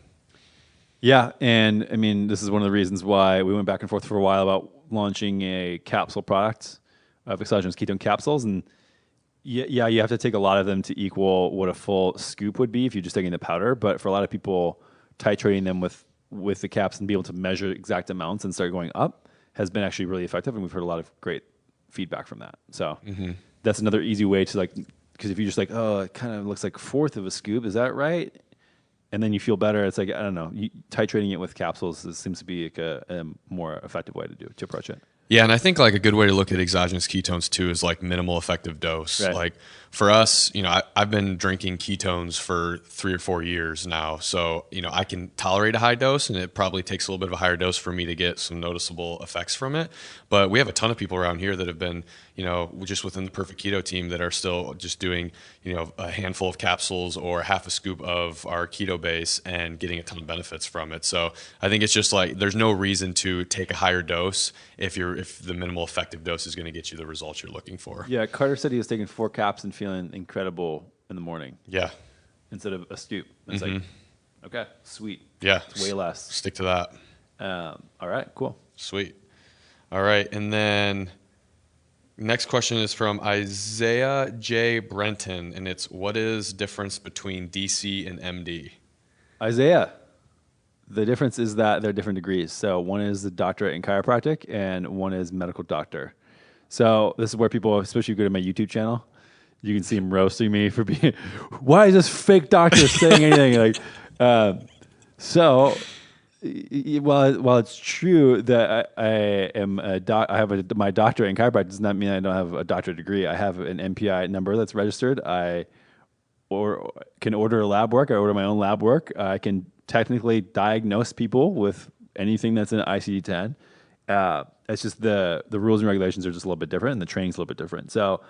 Yeah, and I mean, this is one of the reasons why we went back and forth for a while about launching a capsule product of exogenous ketone capsules. And you have to take a lot of them to equal what a full scoop would be if you're just taking the powder. But for a lot of people, titrating them with the caps and be able to measure exact amounts and start going up has been actually really effective. And we've heard a lot of great feedback from that. So that's another easy way to like, because if you're just like, oh, it kind of looks like a fourth of a scoop, is that right? And then you feel better. It's like, I don't know, titrating it with capsules seems to be like a more effective way to approach it. Yeah, and I think like a good way to look at exogenous ketones too is like minimal effective dose. Right. Like for us, I've been drinking ketones for 3 or 4 years now. So, I can tolerate a high dose, and it probably takes a little bit of a higher dose for me to get some noticeable effects from it. But we have a ton of people around here that have been, just within the Perfect Keto team that are still just doing, a handful of capsules or half a scoop of our keto base and getting a ton of benefits from it. So I think it's just like there's no reason to take a higher dose if the minimal effective dose is going to get you the results you're looking for. Yeah, Carter said he was taking 4 caps and feeling incredible in the morning. Yeah. Instead of a scoop. It's like, okay, sweet. Yeah. It's way less. Stick to that. All right, cool. Sweet. All right, and then next question is from Isaiah J. Brenton, and it's what is difference between DC and MD? Isaiah, the difference is that they're different degrees. So one is the doctorate in chiropractic, and one is medical doctor. So this is where people, especially if you go to my YouTube channel, you can see them roasting me for being, why is this fake doctor saying anything? So While it's true that I am I have my doctorate in chiropractic, does not mean I don't have a doctorate degree. I have an MPI number that's registered. I can order lab work. I order my own lab work. I can technically diagnose people with anything that's in ICD-10. It's just the rules and regulations are just a little bit different, and the training's a little bit different. So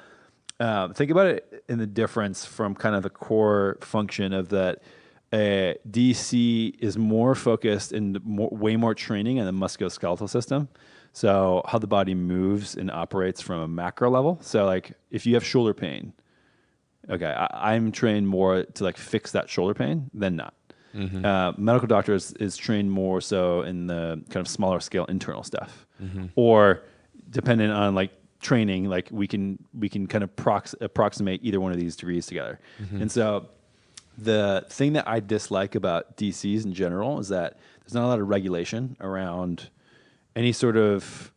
think about it in the difference from kind of the core function of that. DC is more focused in way more training on the musculoskeletal system. So how the body moves and operates from a macro level. So like if you have shoulder pain, okay, I'm trained more to like fix that shoulder pain than not. Medical doctors is trained more so in the kind of smaller scale internal stuff, or depending on like training, like we can kind of approximate either one of these degrees together. And so the thing that I dislike about DCs in general is that there's not a lot of regulation around any sort of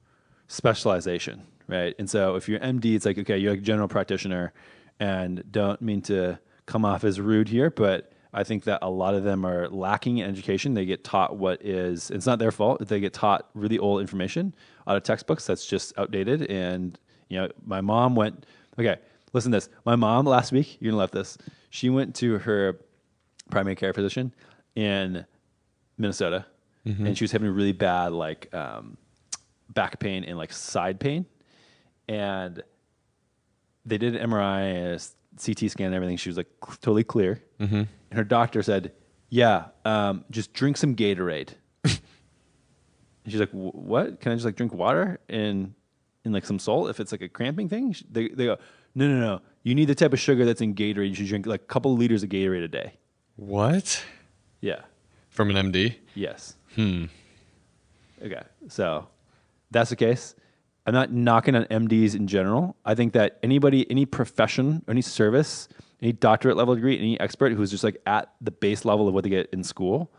specialization, right? And so if you're MD, it's like, okay, you're a general practitioner, and don't mean to come off as rude here, but I think that a lot of them are lacking in education. They get taught it's not their fault. They get taught really old information out of textbooks that's just outdated. And, my mom okay, listen to this. My mom last week, you're going to love this. She went to her primary care physician in Minnesota, and she was having really bad like back pain and like side pain. And they did an MRI, a CT scan and everything. She was like totally clear. And her doctor said, yeah, just drink some Gatorade. And she's like, what? Can I just like drink water and like some salt if it's like a cramping thing? They go, no. You need the type of sugar that's in Gatorade. You should drink like a couple liters of Gatorade a day. What? Yeah. From an MD? Yes. Okay. So that's the case. I'm not knocking on MDs in general. I think that anybody, any profession, any service, any doctorate level degree, any expert who's just like at the base level of what they get in school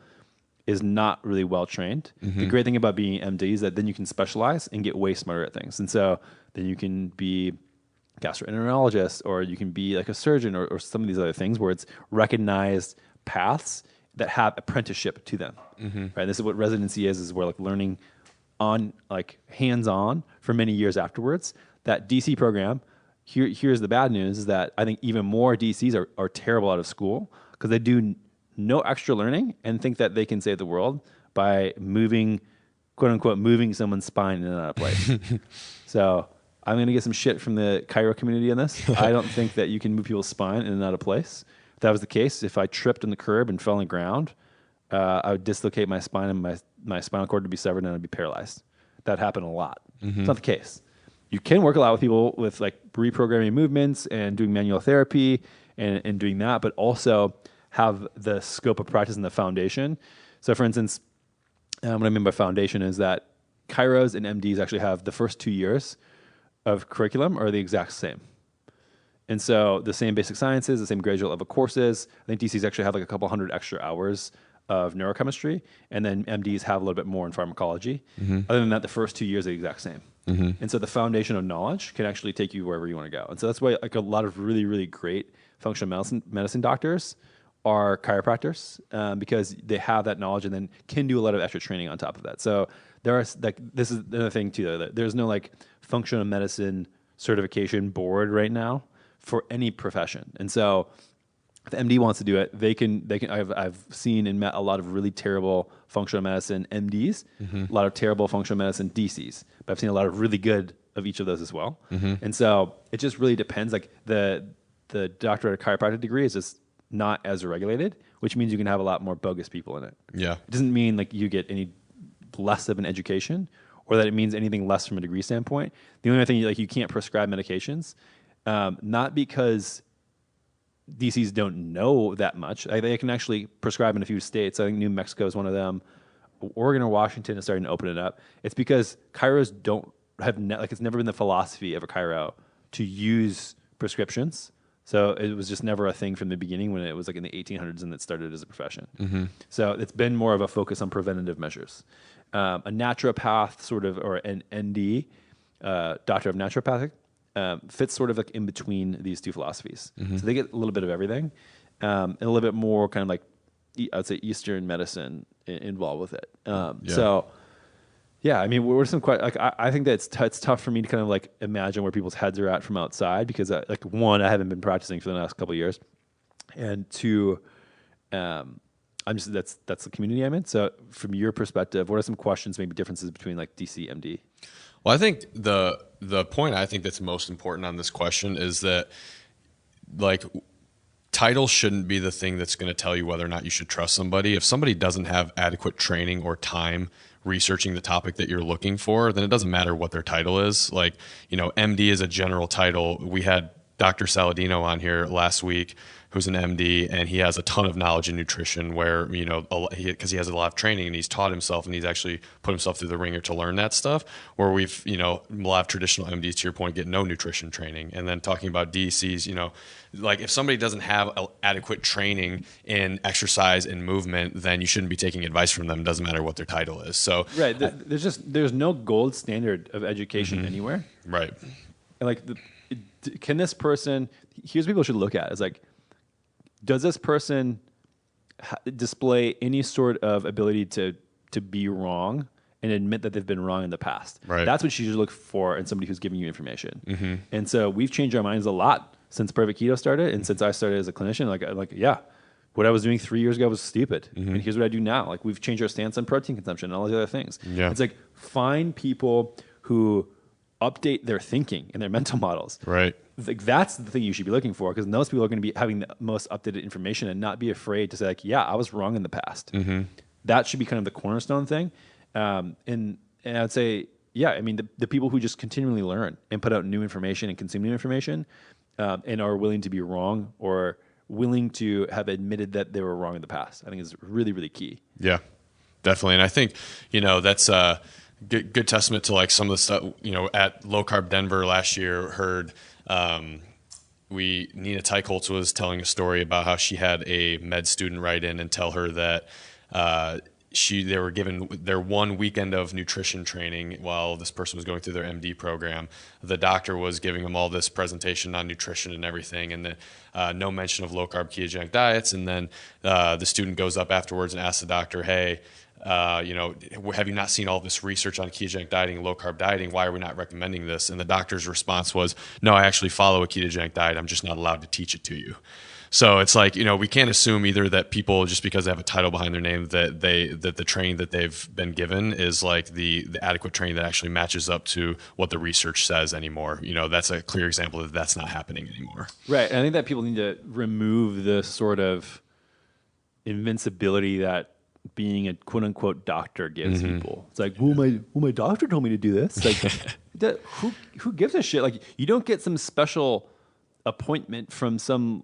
is not really well trained. The great thing about being MD is that then you can specialize and get way smarter at things. And so then you can be gastroenterologist, or you can be like a surgeon, or some of these other things where it's recognized paths that have apprenticeship to them. Right? This is what residency is where like learning on like hands-on for many years afterwards. That DC program, here's the bad news, is that I think even more DCs are terrible out of school because they do no extra learning and think that they can save the world by moving, quote unquote, moving someone's spine in and out of place. So I'm going to get some shit from the chiro community on this. I don't think that you can move people's spine in and out of place. If that was the case, if I tripped on the curb and fell on the ground, I would dislocate my spine and my spinal cord would be severed and I'd be paralyzed. That happened a lot. It's not the case. You can work a lot with people with like reprogramming movements and doing manual therapy and doing that, but also have the scope of practice and the foundation. So for instance, what I mean by foundation is that chiros and MDs actually have the first 2 years of curriculum are the exact same. And so the same basic sciences, the same graduate level courses. I think DCs actually have like a couple hundred extra hours of neurochemistry, and then MDs have a little bit more in pharmacology. Other than that, the first 2 years are the exact same. And so the foundation of knowledge can actually take you wherever you want to go. And so that's why like a lot of really, really great functional medicine doctors are chiropractors, because they have that knowledge and then can do a lot of extra training on top of that. So there are like, this is another thing too, though, that there's no like functional medicine certification board right now for any profession. And so if the MD wants to do it, they can. I've seen and met a lot of really terrible functional medicine MDs, a lot of terrible functional medicine DCs, but I've seen a lot of really good of each of those as well. And so it just really depends. Like the doctorate of chiropractic degree is just not as regulated, which means you can have a lot more bogus people in it. Yeah, it doesn't mean like you get any less of an education or that it means anything less from a degree standpoint. The only thing, like, you can't prescribe medications, not because DCs don't know that much. They can actually prescribe in a few states. I think New Mexico is one of them. Oregon or Washington is starting to open it up. It's because chiros don't have, it's never been the philosophy of a chiro to use prescriptions. So it was just never a thing from the beginning when it was like in the 1800s and it started as a profession. So it's been more of a focus on preventative measures. A naturopath sort of, or an ND, doctor of naturopathic, fits sort of like in between these two philosophies. So they get a little bit of everything, and a little bit more kind of like I'd say Eastern medicine involved with it. So yeah, I mean, what are some like I think that it's tough for me to kind of like imagine where people's heads are at from outside because like one, I haven't been practicing for the last couple of years, and two, I'm just that's the community I'm in. So from your perspective, what are some questions, maybe differences between like DC, MD? Well, I think the point I think that's most important on this question is that like title shouldn't be the thing that's going to tell you whether or not you should trust somebody. If somebody doesn't have adequate training or time researching the topic that you're looking for, then it doesn't matter what their title is. Like, MD is a general title. We had Dr. Saladino on here last week, who's an MD, and he has a ton of knowledge in nutrition where, because he has a lot of training and he's taught himself and he's actually put himself through the ringer to learn that stuff, where we've, a lot of traditional MDs, to your point, get no nutrition training. And then talking about DCs, like if somebody doesn't have adequate training in exercise and movement, then you shouldn't be taking advice from them. It doesn't matter what their title is. So right. There's no gold standard of education anywhere. Right. And like, can this person, here's what people should look at is like, does this person display any sort of ability to be wrong and admit that they've been wrong in the past? Right. That's what you should look for in somebody who's giving you information. And so we've changed our minds a lot since Perfect Keto started, and since I started as a clinician. Like, what I was doing 3 years ago was stupid, and here's what I do now. Like, we've changed our stance on protein consumption and all these other things. Yeah. It's like, find people who update their thinking and their mental models. Right. Like, that's the thing you should be looking for, because those people are going to be having the most updated information and not be afraid to say, like, yeah, I was wrong in the past. That should be kind of the cornerstone thing. And I'd say, yeah, I mean, the people who just continually learn and put out new information and consume new information and are willing to be wrong or willing to have admitted that they were wrong in the past, I think is really, really key. Yeah, definitely. And I think, that's good testament to like some of the stuff, at Low Carb Denver last year, heard Nina Teichholz was telling a story about how she had a med student write in and tell her that they were given their 1 weekend of nutrition training while this person was going through their MD program. The doctor was giving them all this presentation on nutrition and everything, and no mention of low-carb ketogenic diets. And then the student goes up afterwards and asks the doctor, hey, have you not seen all this research on ketogenic dieting and low-carb dieting? Why are we not recommending this? And the doctor's response was, no, I actually follow a ketogenic diet. I'm just not allowed to teach it to you. So it's like, we can't assume either that people, just because they have a title behind their name, that the training that they've been given is like the adequate training that actually matches up to what the research says anymore. That's a clear example that that's not happening anymore. Right. And I think that people need to remove the sort of invincibility that being a quote unquote doctor gives people. It's like, my doctor told me to do this. Like, who gives a shit? Like, you don't get some special appointment from some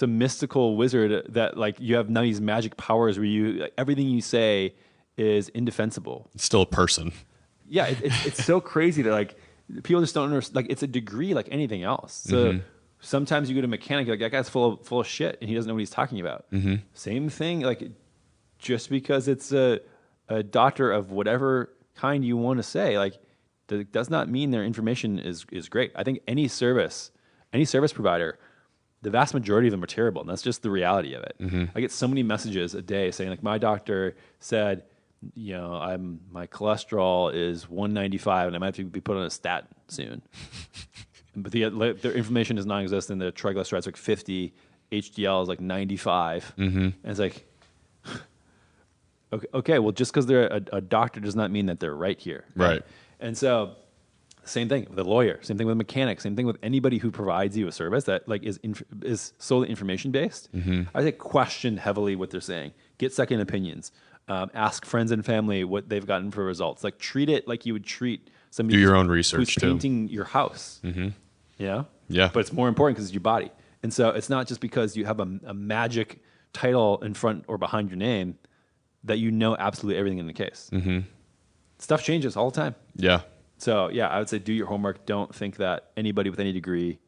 mystical wizard that like you have now these magic powers where like, everything you say is indefensible. It's still a person. Yeah, it's so crazy that like people just don't understand. Like, it's a degree like anything else. So sometimes you go to a mechanic, like, that guy's full of shit and he doesn't know what he's talking about. Same thing, like, just because it's a doctor of whatever kind you want to say, like, does not mean their information is great. I think any service provider, the vast majority of them are terrible, and that's just the reality of it. I get so many messages a day saying, like, my doctor said, my cholesterol is 195 and I might have to be put on a statin soon. But their information is non-existent. The triglycerides are like 50, HDL is like 95. And it's like, okay, well, just because they're a doctor does not mean that they're right here. Right. And so, same thing with a lawyer, same thing with a mechanic, same thing with anybody who provides you a service that like is solely information based. I think question heavily what they're saying. Get second opinions. Ask friends and family what they've gotten for results. Like, treat it like you would treat somebody do your own research who's painting your house. Yeah. But it's more important because it's your body. And so it's not just because you have a magic title in front or behind your name that you know absolutely everything in the case. Stuff changes all the time. Yeah. So yeah, I would say do your homework. Don't think that anybody with any degree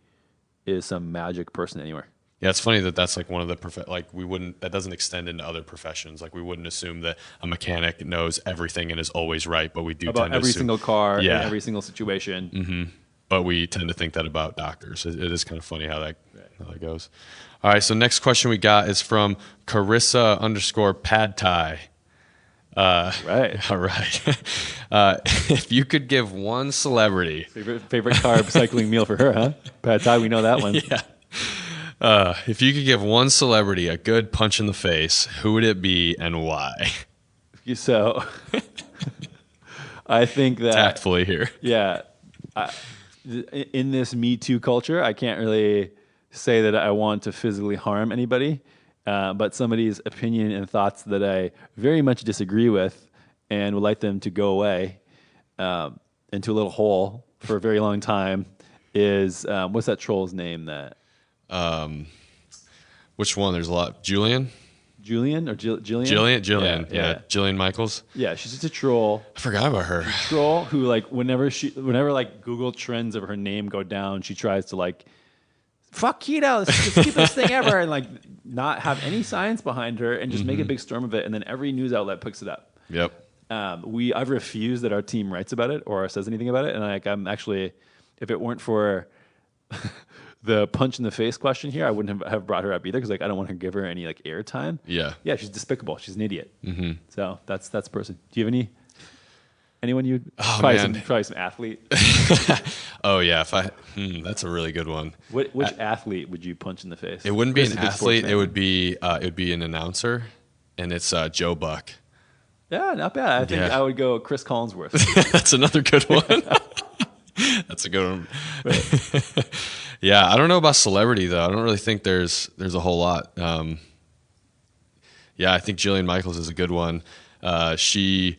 is some magic person anywhere. Yeah, it's funny that that's like one of the that doesn't extend into other professions. Like, we wouldn't assume that a mechanic knows everything and is always right, but we do about tend to every assume, single car in every single situation. but we tend to think that about doctors. It is kind of funny how that goes. All right, so next question we got is from Carissa_Pad Thai. Right. All right. If you could give one celebrity... Favorite carb cycling meal for her, huh? Pad Thai, we know that one. Yeah. If you could give one celebrity a good punch in the face, who would it be and why? So, I think that... Tactfully here. Yeah. In this Me Too culture, I can't really say that I want to physically harm anybody, but somebody's opinion and thoughts that I very much disagree with and would like them to go away into a little hole for a very long time is, what's that troll's name? That Which one? There's a lot. Julian or Jillian? Jillian. Yeah. Jillian Michaels. Yeah, she's just a troll. I forgot about her. Troll who, like, whenever like Google trends of her name go down, she tries to, like, fuck keto, it's the stupidest thing ever, and, like, not have any science behind her and just make a big storm of it, and then every news outlet picks it up. Yep. I've refused that our team writes about it or says anything about it, and, like, I'm actually, if it weren't for the punch in the face question here, I wouldn't have brought her up either, because, like, I don't want to give her any, like, airtime. Yeah. Yeah, she's despicable. She's an idiot. Mm-hmm. So that's the person. Do you have anyone you'd... Probably some athlete. Oh, yeah. That's a really good one. Which athlete would you punch in the face? It wouldn't be an athlete. It would be an announcer, and it's Joe Buck. Yeah, not bad. I think I would go Chris Collinsworth. That's another good one. That's a good one. Right. Yeah, I don't know about celebrity though. I don't really think there's a whole lot. Yeah, I think Jillian Michaels is a good one. She's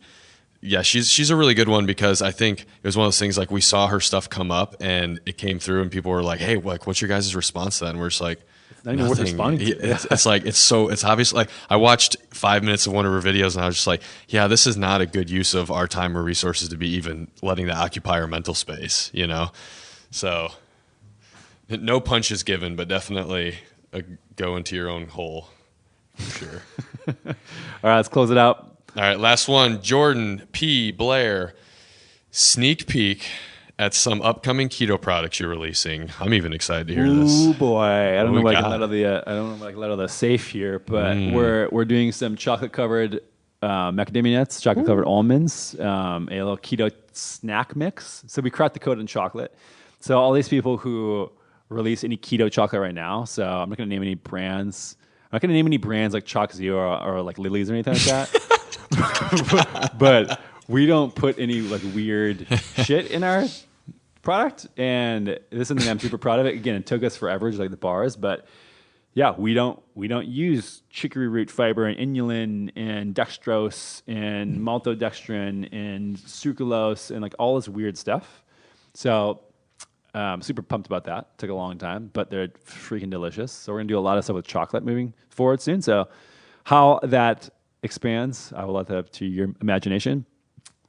a really good one because I think it was one of those things, like, we saw her stuff come up and it came through and people were like, hey, like, what's your guys' response to that? And we're just like, it's not even worth responding to. It's like, it's obvious. Like, I watched 5 minutes of one of her videos and I was just like, yeah, this is not a good use of our time or resources to be even letting that occupy our mental space, you know? So no punches given, but definitely go into your own hole for sure. All right, let's close it out. All right, last one. Jordan P. Blair, sneak peek at some upcoming keto products you're releasing. I'm even excited to hear this. Oh boy, I don't know if I can let out of the safe here, but we're doing some chocolate covered macadamia nuts, chocolate covered almonds, a little keto snack mix. So we cracked the code on chocolate. So all these people who release any keto chocolate right now. So I'm not going to name any brands. I'm not going to name any brands like Choc Zero or like Lily's or anything like that. But we don't put any, like, weird shit in our product, and this is something I'm super proud of. It again, it took us forever, just like the bars, but yeah, we don't use chicory root fiber and inulin and dextrose and maltodextrin and sucralose and, like, all this weird stuff. So super pumped about that. Took a long time, but they're freaking delicious. So we're gonna do a lot of stuff with chocolate moving forward soon. So how that expands, I will let that up to your imagination.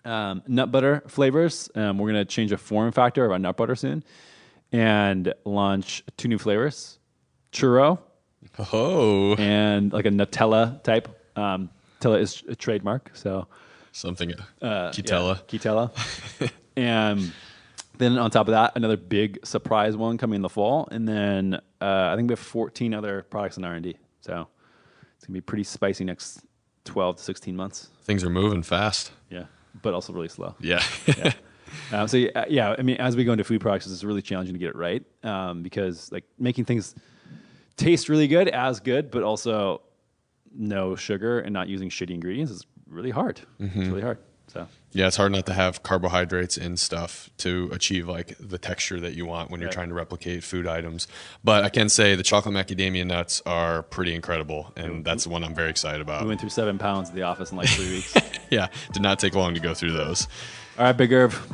Nut butter flavors. We're going to change the form factor of our nut butter soon and launch 2 new flavors. Churro. Oh. And like a Nutella type. Nutella is a trademark. So something. Ketella. Yeah, Ketella. And then on top of that, another big surprise one coming in the fall. And then I think we have 14 other products in R&D. So it's going to be pretty spicy next 12 to 16 months. Things are moving fast. Yeah. But also really slow. Yeah. Yeah. I mean, as we go into food products, it's really challenging to get it right because, like, making things taste really good, but also no sugar and not using shitty ingredients is really hard. Mm-hmm. It's really hard. So yeah, it's hard not to have carbohydrates in stuff to achieve, like, the texture that you want when you're trying to replicate food items. But I can say the chocolate macadamia nuts are pretty incredible, and that's the one I'm very excited about. We went through 7 pounds at the office in like 3 weeks. Yeah, did not take long to go through those. All right, Big Irv.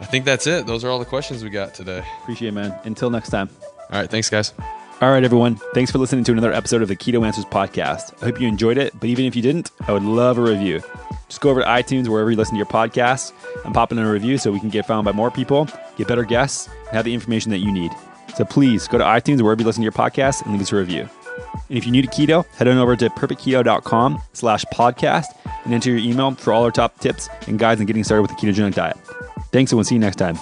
I think that's it. Those are all the questions we got today. Appreciate it, man. Until next time. All right, thanks, guys. All right, everyone. Thanks for listening to another episode of the Keto Answers podcast. I hope you enjoyed it, but even if you didn't, I would love a review. Just go over to iTunes, wherever you listen to your podcasts, and pop in a review so we can get found by more people, get better guests, and have the information that you need. So please go to iTunes, wherever you listen to your podcasts, and leave us a review. And if you're new to keto, head on over to perfectketo.com/podcast and enter your email for all our top tips and guides on getting started with the ketogenic diet. Thanks, and we'll see you next time.